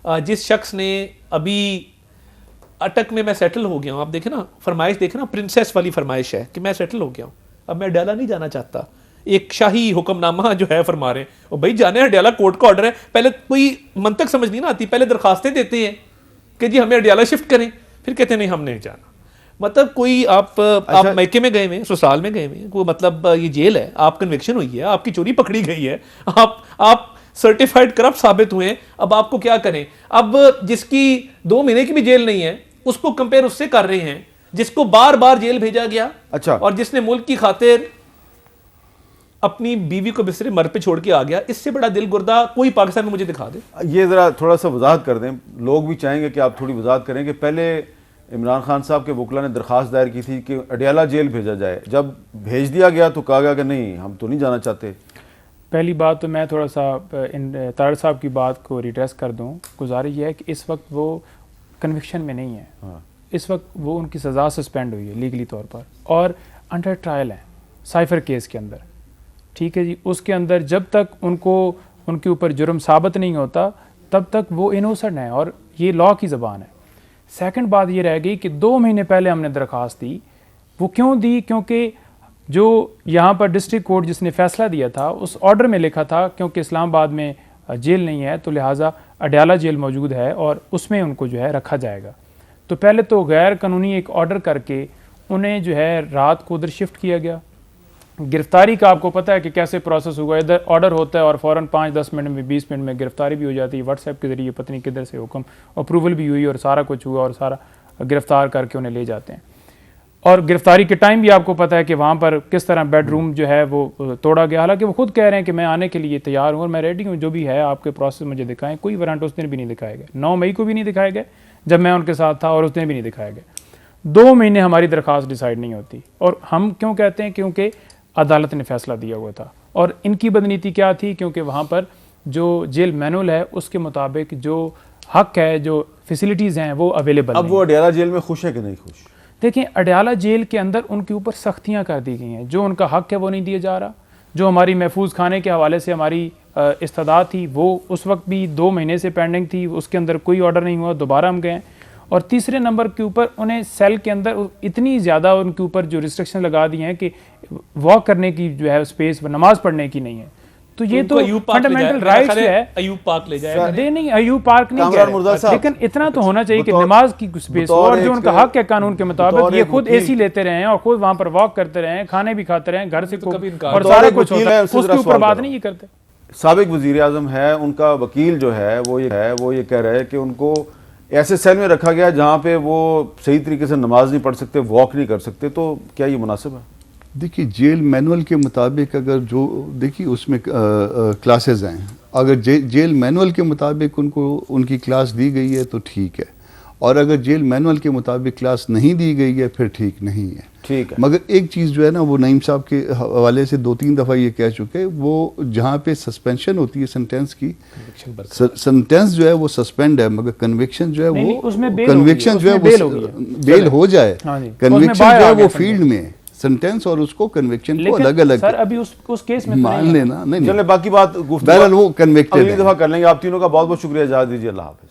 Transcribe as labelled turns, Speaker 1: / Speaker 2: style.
Speaker 1: जिस शख्स ने अभी अटक में मैं सेटल हो गया हूँ, आप देखें ना फरमाइश देखें ना, प्रिंसेस वाली फरमाइश है कि मैं सेटल हो गया हूँ, अब मैं अडयाला नहीं जाना चाहता। एक शाही हुक्मनामा जो है फरमा रहे हैं, और भाई जाने अडयाला, कोर्ट का ऑर्डर है। पहले कोई मंतक समझ नहीं ना आती, पहले दरखास्तें देते हैं कि जी हमें अडयाला शिफ्ट करें, फिर कहते हैं नहीं हम नहीं जाना। मतलब कोई आप मैके में गए हुए हैं, ससुराल में गए हुए हैं, कोई मतलब ये जेल है, आप कन्विक्शन हुई है, आपकी चोरी पकड़ी गई है, आप सर्टिफाइड करप्ट साबित हुए हैं, अब आपको क्या करें? अब जिसकी 2 महीने की भी जेल नहीं है उसको कंपेयर उससे कर रहे हैं जिसको बार बार जेल भेजा गया।
Speaker 2: अच्छा,
Speaker 1: और जिसने मुल्क की खातिर अपनी बीवी को बिस्तरे मर पे छोड़ के आ गया। इससे बड़ा दिल गुर्दा कोई पाकिस्तान में मुझे दिखा दे।
Speaker 2: ये ज़रा थोड़ा सा वजाहत कर दें, लोग भी चाहेंगे कि आप थोड़ी वजाहत करें कि पहले इमरान खान साहब के वकला ने दरख्वास्त दायर की थी कि अडयाला जेल भेजा जाए, जब भेज दिया गया तो कहा गया कि नहीं हम तो नहीं जाना चाहते।
Speaker 3: पहली बात तो मैं थोड़ा सा इन तारड़ साहब की बात को रिट्रेस कर दूं। गुजारिश ये है कि इस वक्त वो कन्विक्शन में नहीं है।
Speaker 2: हाँ।
Speaker 3: इस वक्त वो उनकी सज़ा सस्पेंड हुई है लीगली तौर पर और अंडर ट्रायल है साइफर केस के अंदर, ठीक है जी। उसके अंदर जब तक उनको उनके ऊपर जुर्म साबित नहीं होता तब तक वो इनोसेंट है और ये लॉ की ज़बान है। सेकंड बात ये रह गई कि 2 महीने पहले हमने दरख्वास्त दी। वो क्यों दी? क्योंकि जो यहाँ पर डिस्ट्रिक्ट कोर्ट जिसने फ़ैसला दिया था उस ऑर्डर में लिखा था क्योंकि इस्लामाबाद में जेल नहीं है तो लिहाजा अडयाला जेल मौजूद है और उसमें उनको जो है रखा जाएगा। तो पहले तो गैर कानूनी एक ऑर्डर करके उन्हें जो है रात को उधर शिफ्ट किया गया। गिरफ्तारी का आपको पता है कि कैसे प्रोसेस हुआ, इधर ऑर्डर होता है और फ़ौरन 5-10 मिनट में 20 मिनट में गिरफ्तारी भी हो जाती है। व्हाट्सएप के ज़रिए पत्नी किधर से हुक्म अप्रूवल भी हुई और सारा कुछ हुआ और सारा गिरफ्तार करके उन्हें ले जाते हैं। और गिरफ्तारी के टाइम भी आपको पता है कि वहाँ पर किस तरह बेडरूम जो है वो तोड़ा गया। हालांकि वो खुद कह रहे हैं कि मैं आने के लिए तैयार हूँ और मैं रेडी हूँ, जो भी है आपके प्रोसेस मुझे दिखाएं। कोई वारंट उस दिन भी नहीं दिखाए गए, 9 मई को भी नहीं दिखाए गए जब मैं उनके साथ था और उस दिन भी नहीं दिखाए गए। 2 महीने हमारी दरख्वास्त डिसाइड नहीं होती। और हम क्यों कहते हैं? क्योंकि अदालत ने फैसला दिया हुआ था। और इनकी बदनीति क्या थी? क्योंकि वहाँ पर जो जेल मैनुअल है उसके मुताबिक जो हक है, जो फैसिलिटीज़ हैं वो अवेलेबल।
Speaker 2: अब वो अडयाला जेल में खुश है कि नहीं खुश?
Speaker 3: देखें, अडयाला जेल के अंदर उनके ऊपर सख्तियाँ कर दी गई हैं। जो उनका हक है वो नहीं दिया जा रहा। जो हमारी महफूज खाने के हवाले से हमारी इस्तदाद थी वो उस वक्त भी 2 महीने से पेंडिंग थी, उसके अंदर कोई ऑर्डर नहीं हुआ, दोबारा हम गए। और तीसरे नंबर के ऊपर उन्हें सेल के अंदर इतनी ज़्यादा उनके ऊपर जो रिस्ट्रिक्शन लगा दी हैं कि वॉक करने की जो है स्पेस, नमाज पढ़ने की नहीं है। तो ये तो फंडामेंटल राइट्स है।
Speaker 1: अयूब पार्क ले जाएगा?
Speaker 3: नहीं, अयूब पार्क नहीं कह रहे, लेकिन इतना तो होना चाहिए कि नमाज की स्पेस हो और जो उनका हक है कानून के मुताबिक। ये खुद एसी लेते रहे हैं और खुद वहां पर वॉक करते रहे हैं, खाने भी खाते रहे हैं घर से और सारा कुछ होता है, उसके ऊपर बात नहीं ये करते।
Speaker 2: साबिक वजीर आजम है, उनका वकील जो है वो ये कह रहे हैं कि उनको ऐसे सेल में रखा गया जहाँ पे वो सही तरीके से नमाज नहीं पढ़ सकते, वॉक नहीं कर सकते। तो क्या ये मुनासिब है?
Speaker 4: देखिए, जेल मैनुअल के मुताबिक अगर जो देखिए उसमें क्लासेस हैं, अगर जेल मैनुअल के मुताबिक उनको उनकी क्लास दी गई है तो ठीक है, और अगर जेल मैनुअल के मुताबिक क्लास नहीं दी गई है फिर ठीक नहीं है।
Speaker 2: ठीक है।
Speaker 4: मगर एक चीज़ जो है ना, वो नईम साहब के हवाले से 2-3 दफ़ा ये कह चुके हैं, वो जहाँ पे सस्पेंशन होती है सेंटेंस की, सेंटेंस जो है वो सस्पेंड है, मगर कन्विक्शन जो है वो कन्विक्शन जो है वो बेल हो जाए, कन्विक्शन जो है वो फील्ड में सेंटेंस और उसको कन्विक्शन को अलग अलग
Speaker 3: सर अभी उस केस में
Speaker 4: मान लेना नहीं।
Speaker 2: चले बाकी बात
Speaker 4: वो कन्विक्टेड
Speaker 2: अगली दफा कर लेंगे। आप तीनों का बहुत बहुत शुक्रिया, इजाज़त दीजिए। अल्लाह हाफ़िज़।